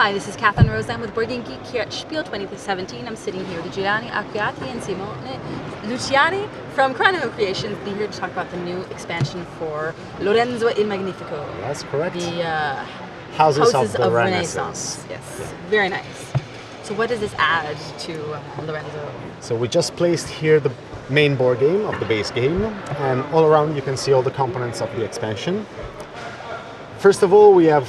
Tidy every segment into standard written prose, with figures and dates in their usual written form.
Hi, this is Catherine Roseanne with Board Game Geek here at SPIEL 2017. I'm sitting here with Giuliani Acquiati and Simone Luciani from Chrono Creations. They're here to talk about the new expansion for Lorenzo il Magnifico. That's correct. The Houses of the Renaissance. Yes, very nice. So what does this add to Lorenzo? So we just placed here the main board game of the base game, and all around you can see all the components of the expansion. First of all, we have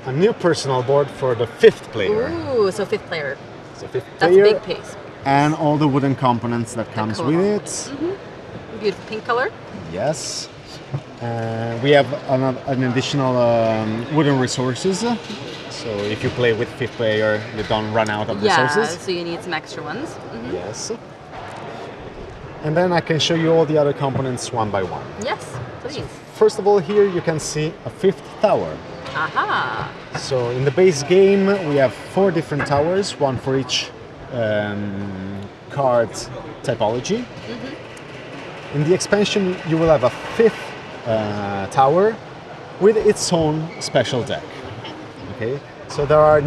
a new personal board for the 5th player. Ooh, so 5th player. So 5th That's player, a big piece. and all the wooden components that comes with it. Beautiful pink color. Yes. We have an additional wooden resources. So if you play with 5th player, you don't run out of resources. Yeah, so you need some extra ones. Yes. And then I can show you all the other components one by one. Yes, please. First of all, here you can see a 5th tower. Aha! So in the base game, we have 4 different towers, one for each card typology. In the expansion, you will have a 5th tower with its own special deck. Okay, so there are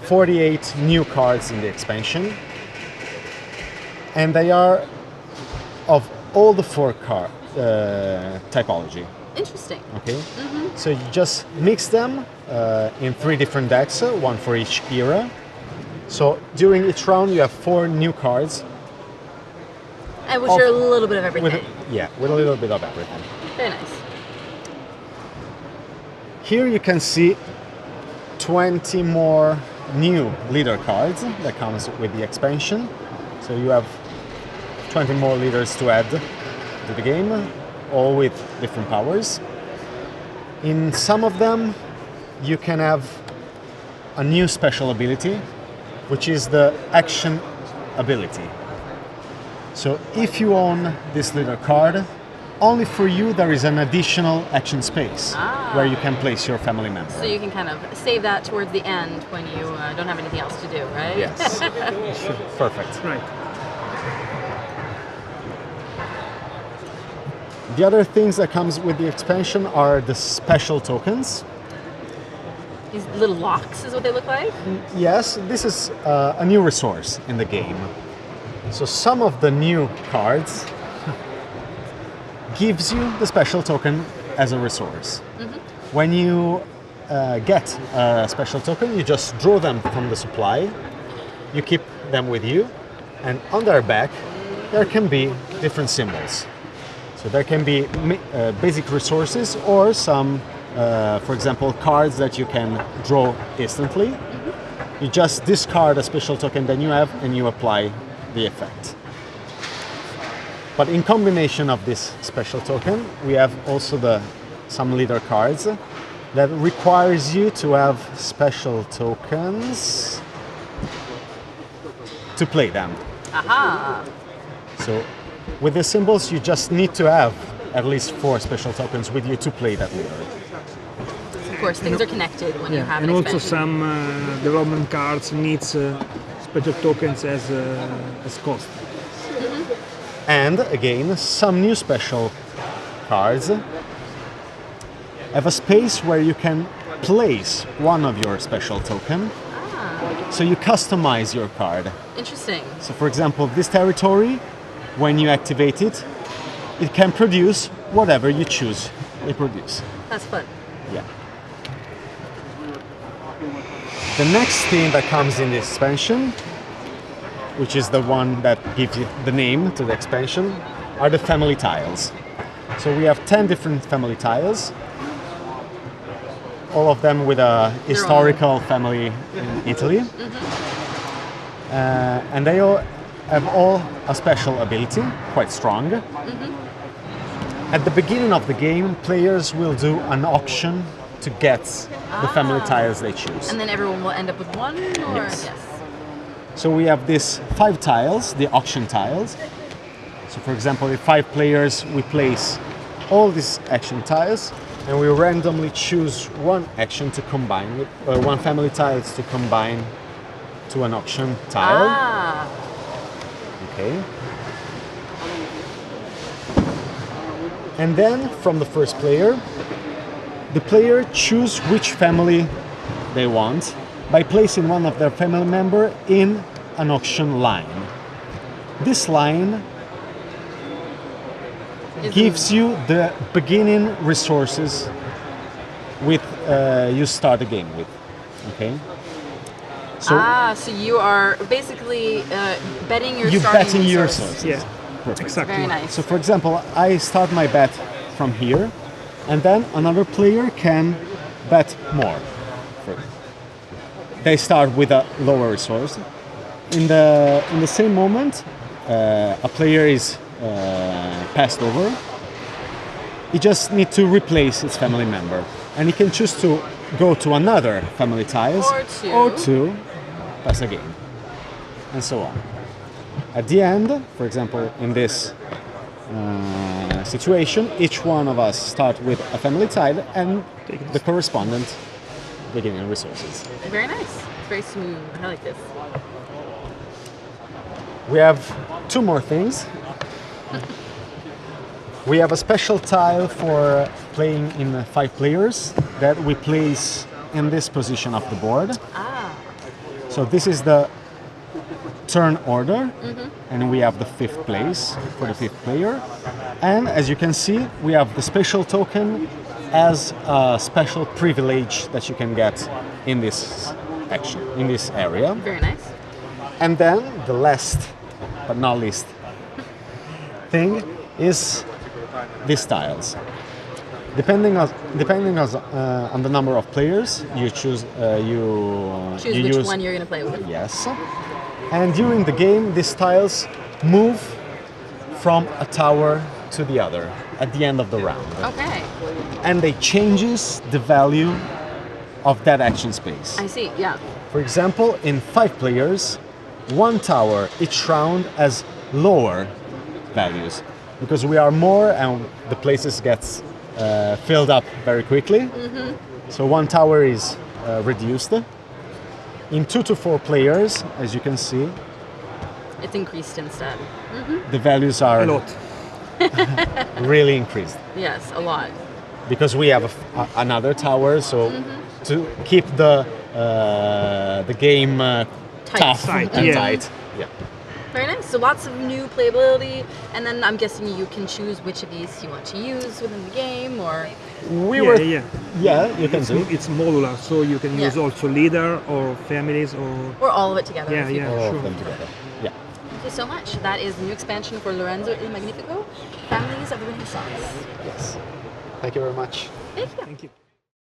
48 new cards in the expansion, and they are of all the 4 card typology. Interesting. Okay, so you just mix them in 3 different decks, one for each era. So during each round, you have 4 new cards. And which are a little bit of everything. With a little bit of everything. Very nice. Here you can see 20 more new leader cards that comes with the expansion. So you have 20 more leaders to add to the game, all with different powers. In some of them, you can have a new special ability, which is the action ability. So if you own this leader card, only for you there is an additional action space where you can place your family member. So you can kind of save that towards the end when you don't have anything else to do, right? Yes. Perfect. Right. The other things that comes with the expansion are the special tokens. These little locks is what they look like? Yes, this is a new resource in the game. So some of the new cards gives you the special token as a resource. When you get a special token, you just draw them from the supply, you keep them with you, and on their back there can be different symbols. So there can be basic resources or some, for example, cards that you can draw instantly. You just discard a special token that you have and you apply the effect. But in combination of this special token, we have also some leader cards that requires you to have special tokens to play them. Aha! So with the symbols, you just need to have at least 4 special tokens with you to play that leader. Of course, things are connected when you have an and also expansion. some development cards needs special tokens as cost. And again, some new special cards have a space where you can place one of your special token. So you customize your card. Interesting. So for example, this territory, when you activate it, it can produce whatever you choose it produce. That's fun. Yeah. The next thing that comes in the expansion, which is the one that gives you the name to the expansion, are the family tiles. So we have 10 different family tiles, all of them with a historical family in Italy. And they all have a special ability, quite strong. At the beginning of the game, players will do an auction to get the family tiles they choose. And then everyone will end up with one? Or? Yes. So we have these 5 tiles, the auction tiles. So for example, if 5 players, we place all these action tiles and we randomly choose one action to combine with, or one family tiles to combine to an auction tile. Okay. And then from the first player, the player choose which family they want by placing one of their family member in an auction line. This line gives you the beginning resources with you start the game with. Okay. So so you are basically betting your you're starting betting your resource. resources. Yeah, Perfect. exactly. Very nice. So for example, I start my bet from here, and then another player can bet more. They start with a lower resource. In the same moment, a player is passed over. He just needs to replace its family member, and he can choose to go to another family tiles Or to pass again, and so on. At the end, for example, in this situation, each one of us start with a family tile and the correspondent beginning resources. Very nice. It's very smooth. I like this. We have two more things. We have a special tile for playing in 5 players that we place in this position of the board. Ah, So this is the turn order, and we have the 5th place for the 5th player. And as you can see, we have the special token as a special privilege that you can get in this action, in this area. very nice. And then the last but not least thing is these tiles. Depending on the number of players, you choose Choose you which use, one you're going to play with. Yes. And during the game, these tiles move from a tower to the other at the end of the round. Okay, And they changes the value of that action space. I see. Yeah. For example, in 5 players, 1 tower each round has lower values because we are more and the places gets filled up very quickly. So 1 tower is reduced. In 2 to 4 players, as you can see, It's increased instead. the values are A lot. really increased Yes, a lot. because we have another tower. So to keep the game tough Tight, and yeah. tight. Yeah. Very nice. So lots of new playability, and then I'm guessing you can choose which of these you want to use within the game, or Yeah, you can do. It's modular, so you can use Yeah. also leader or families or all of it together. Yeah, if you yeah. want. All of Sure. them together. Yeah. Thank you so much. That is the new expansion for Lorenzo Il Magnifico, Families of the Renaissance. Yes. Thank you very much. Thank you. thank you.